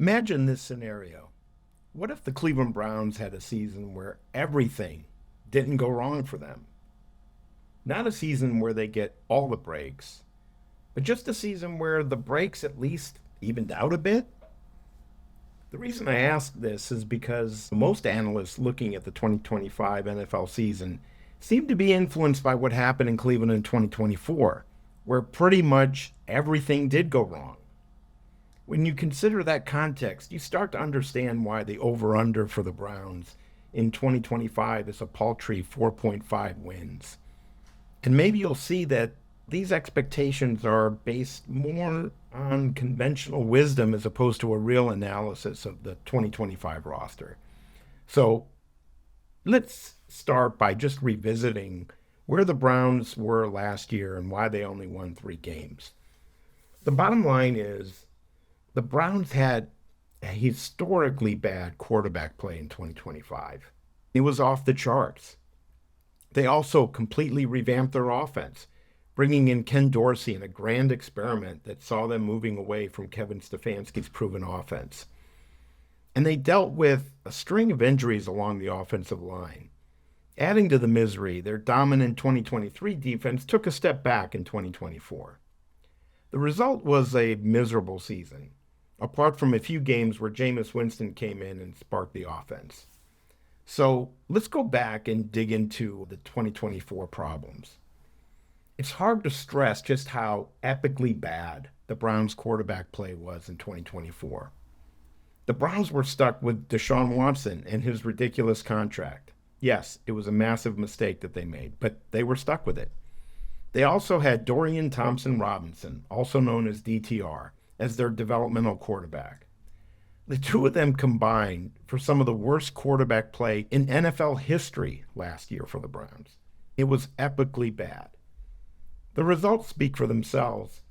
Imagine this scenario. What if the Cleveland Browns had a season where everything didn't go wrong for them? Not a season where they get all the breaks, but just a season where the breaks at least evened out a bit? The reason I ask this is because most analysts looking at the 2025 NFL season seem to be influenced by what happened in Cleveland in 2024, where pretty much everything did go wrong. When you consider that context, you start to understand why the over under for the Browns in 2025 is a paltry 4.5 wins. And maybe you'll see that these expectations are based more on conventional wisdom as opposed to a real analysis of the 2025 roster. So let's start by just revisiting where the Browns were last year and why they only won 3 games. The bottom line is the Browns had a historically bad quarterback play in 2025. It was off the charts. They also completely revamped their offense, bringing in Ken Dorsey in a grand experiment that saw them moving away from Kevin Stefanski's proven offense. And they dealt with a string of injuries along the offensive line. Adding to the misery, their dominant 2023 defense took a step back in 2024. The result was a miserable season, apart from a few games where Jameis Winston came in and sparked the offense. So let's go back and dig into the 2024 problems. It's hard to stress just how epically bad the Browns' quarterback play was in 2024. The Browns were stuck with Deshaun Watson and his ridiculous contract. Yes, it was a massive mistake that they made, but they were stuck with it. They also had Dorian Thompson-Robinson, also known as DTR, as their developmental quarterback. The two of them combined for some of the worst quarterback play in NFL history last year for the Browns. It was epically bad. The results speak for themselves,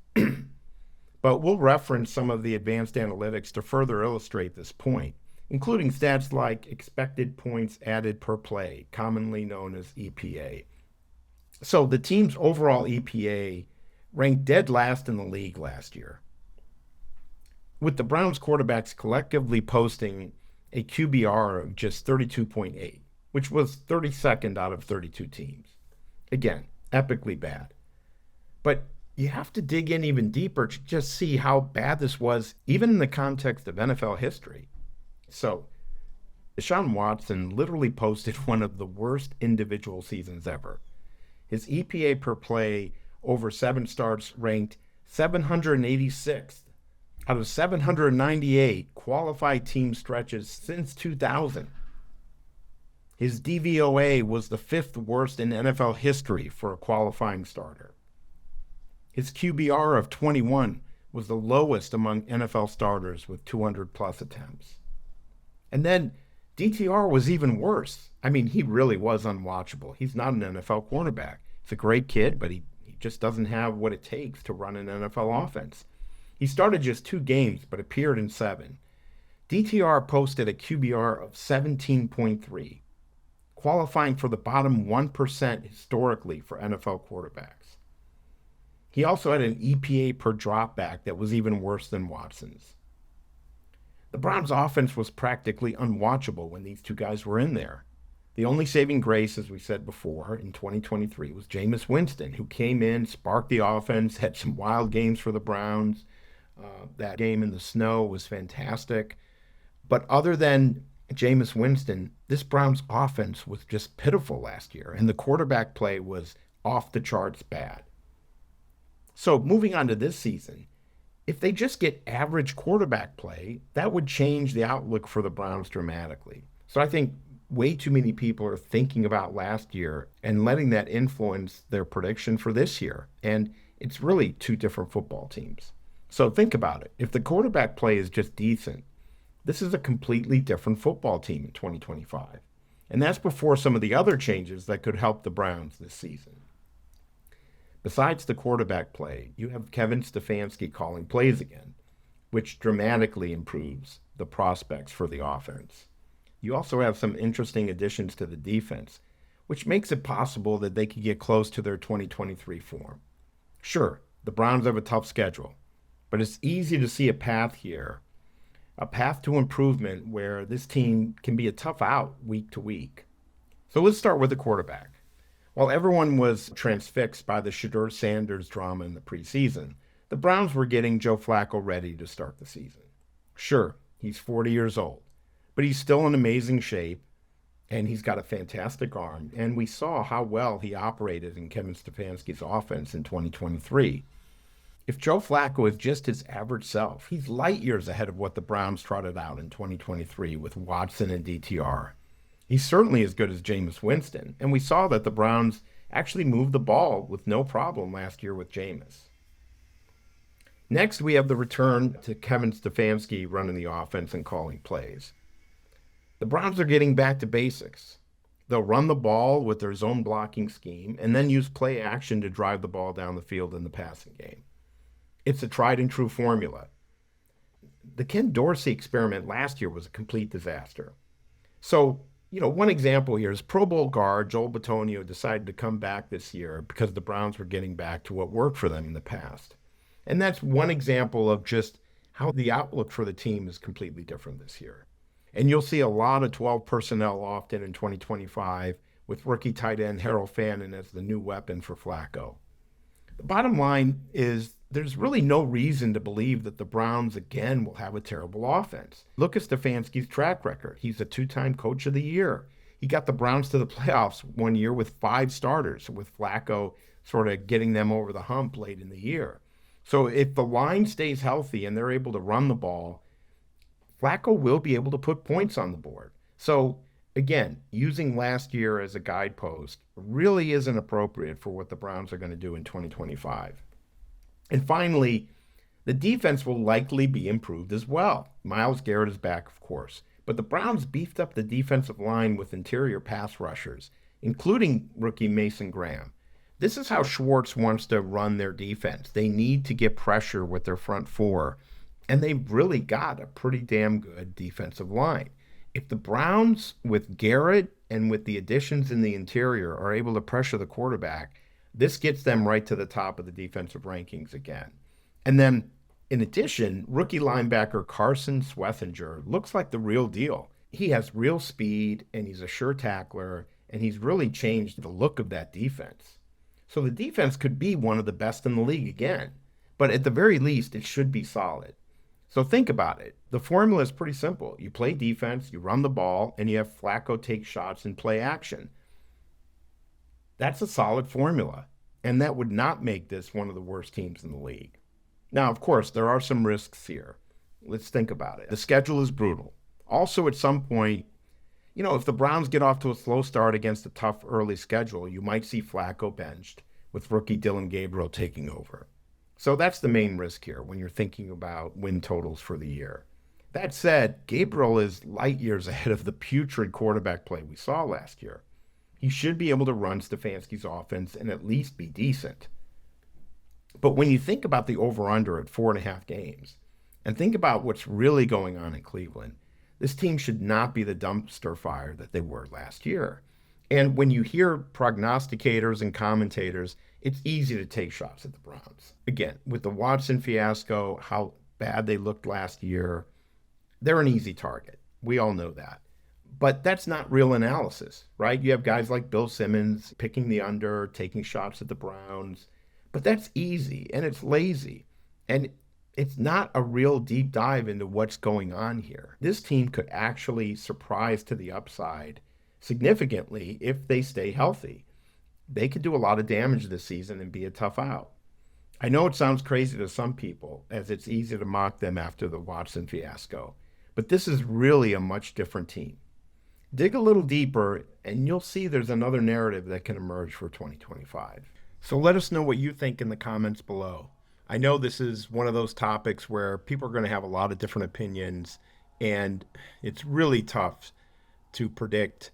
but we'll reference some of the advanced analytics to further illustrate this point, including stats like expected points added per play, commonly known as EPA. So the team's overall EPA ranked dead last in the league last year, with the Browns quarterbacks collectively posting a QBR of just 32.8, which was 32nd out of 32 teams. Again, epically bad. But you have to dig in even deeper to just see how bad this was, even in the context of NFL history. So, Deshaun Watson literally posted one of the worst individual seasons ever. His EPA per play over 7 starts ranked 786th out of 798 qualified team stretches since 2000. His DVOA was the 5th worst in NFL history for a qualifying starter. His QBR of 21 was the lowest among NFL starters with 200-plus attempts. And then DTR was even worse. I mean, he really was unwatchable. He's not an NFL quarterback. He's a great kid, but he just doesn't have what it takes to run an NFL offense. He started just 2 games, but appeared in 7. DTR posted a QBR of 17.3, qualifying for the bottom 1% historically for NFL quarterbacks. He also had an EPA per dropback that was even worse than Watson's. The Browns' offense was practically unwatchable when these two guys were in there. The only saving grace, as we said before, in 2023 was Jameis Winston, who came in, sparked the offense, had some wild games for the Browns. That game in the snow was fantastic. But other than Jameis Winston, this Browns offense was just pitiful last year, and the quarterback play was off the charts bad. So moving on to this season, if they just get average quarterback play, that would change the outlook for the Browns dramatically. So I think way too many people are thinking about last year and letting that influence their prediction for this year. And it's really 2 different football teams. So think about it. If the quarterback play is just decent, this is a completely different football team in 2025. And that's before some of the other changes that could help the Browns this season. Besides the quarterback play, you have Kevin Stefanski calling plays again, which dramatically improves the prospects for the offense. You also have some interesting additions to the defense, which makes it possible that they could get close to their 2023 form. Sure, the Browns have a tough schedule, but it's easy to see a path here a path to improvement where this team can be a tough out week to week. So let's start with the quarterback. While everyone was transfixed by the Shedeur Sanders drama in the preseason, the Browns were getting Joe Flacco ready to start the season. Sure, he's 40 years old, but he's still in amazing shape and he's got a fantastic arm. And we saw how well he operated in Kevin Stefanski's offense in 2023. If Joe Flacco is just his average self, he's light years ahead of what the Browns trotted out in 2023 with Watson and DTR. He's certainly as good as Jameis Winston, and we saw that the Browns actually moved the ball with no problem last year with Jameis. Next, we have the return to Kevin Stefanski running the offense and calling plays. The Browns are getting back to basics. They'll run the ball with their zone blocking scheme and then use play action to drive the ball down the field in the passing game. It's a tried and true formula. The Ken Dorsey experiment last year was a complete disaster. So, one example here is Pro Bowl guard Joel Bitonio decided to come back this year because the Browns were getting back to what worked for them in the past. And that's one example of just how the outlook for the team is completely different this year. And you'll see a lot of 12 personnel often in 2025 with rookie tight end Harold Fannin as the new weapon for Flacco. The bottom line is there's really no reason to believe that the Browns again will have a terrible offense. Look at Stefanski's track record. He's a two-time coach of the year. He got the Browns to the playoffs one year with 5 starters, with Flacco sort of getting them over the hump late in the year. So if the line stays healthy and they're able to run the ball, Flacco will be able to put points on the board. So again, using last year as a guidepost really isn't appropriate for what the Browns are going to do in 2025. And finally, the defense will likely be improved as well. Myles Garrett is back, of course, but the Browns beefed up the defensive line with interior pass rushers, including rookie Mason Graham. This is how Schwartz wants to run their defense. They need to get pressure with their front four, and they've really got a pretty damn good defensive line. If the Browns, with Garrett and with the additions in the interior, are able to pressure the quarterback, this gets them right to the top of the defensive rankings again. And then, in addition, rookie linebacker Carson Swethinger looks like the real deal. He has real speed, and he's a sure tackler, and he's really changed the look of that defense. So the defense could be one of the best in the league again, but at the very least, it should be solid. So think about it. The formula is pretty simple. You play defense, you run the ball, and you have Flacco take shots and play action. That's a solid formula, and that would not make this one of the worst teams in the league. Now, of course, there are some risks here. Let's think about it. The schedule is brutal. Also, at some point, if the Browns get off to a slow start against a tough early schedule, you might see Flacco benched with rookie Dylan Gabriel taking over. So that's the main risk here when you're thinking about win totals for the year. That said, Gabriel is light years ahead of the putrid quarterback play we saw last year. He should be able to run Stefanski's offense and at least be decent. But when you think about the over-under at 4.5 games, and think about what's really going on in Cleveland, this team should not be the dumpster fire that they were last year. And when you hear prognosticators and commentators, it's easy to take shots at the Browns. Again, with the Watson fiasco, how bad they looked last year, they're an easy target. We all know that. But that's not real analysis, right? You have guys like Bill Simmons picking the under, taking shots at the Browns. But that's easy, and it's lazy. And it's not a real deep dive into what's going on here. This team could actually surprise to the upside significantly if they stay healthy. They could do a lot of damage this season and be a tough out. I know it sounds crazy to some people, as it's easy to mock them after the Watson fiasco, but this is really a much different team. Dig a little deeper, and you'll see there's another narrative that can emerge for 2025. So let us know what you think in the comments below. I know this is one of those topics where people are going to have a lot of different opinions, and it's really tough to predict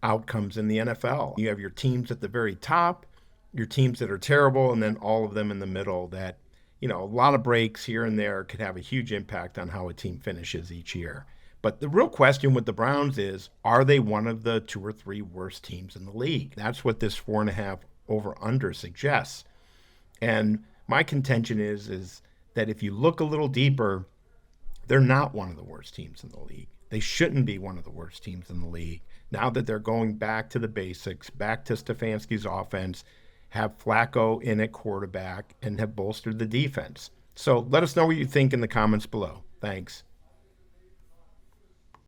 outcomes in the NFL. You have your teams at the very top, your teams that are terrible, and then all of them in the middle that, a lot of breaks here and there could have a huge impact on how a team finishes each year. But the real question with the Browns is, are they one of the 2 or 3 worst teams in the league? That's what this 4.5 over-under suggests. And my contention is that if you look a little deeper, They're not one of the worst teams in the league. They shouldn't be one of the worst teams in the league. Now that they're going back to the basics, back to Stefanski's offense, have Flacco in at quarterback, and have bolstered the defense. So let us know what you think in the comments below. Thanks.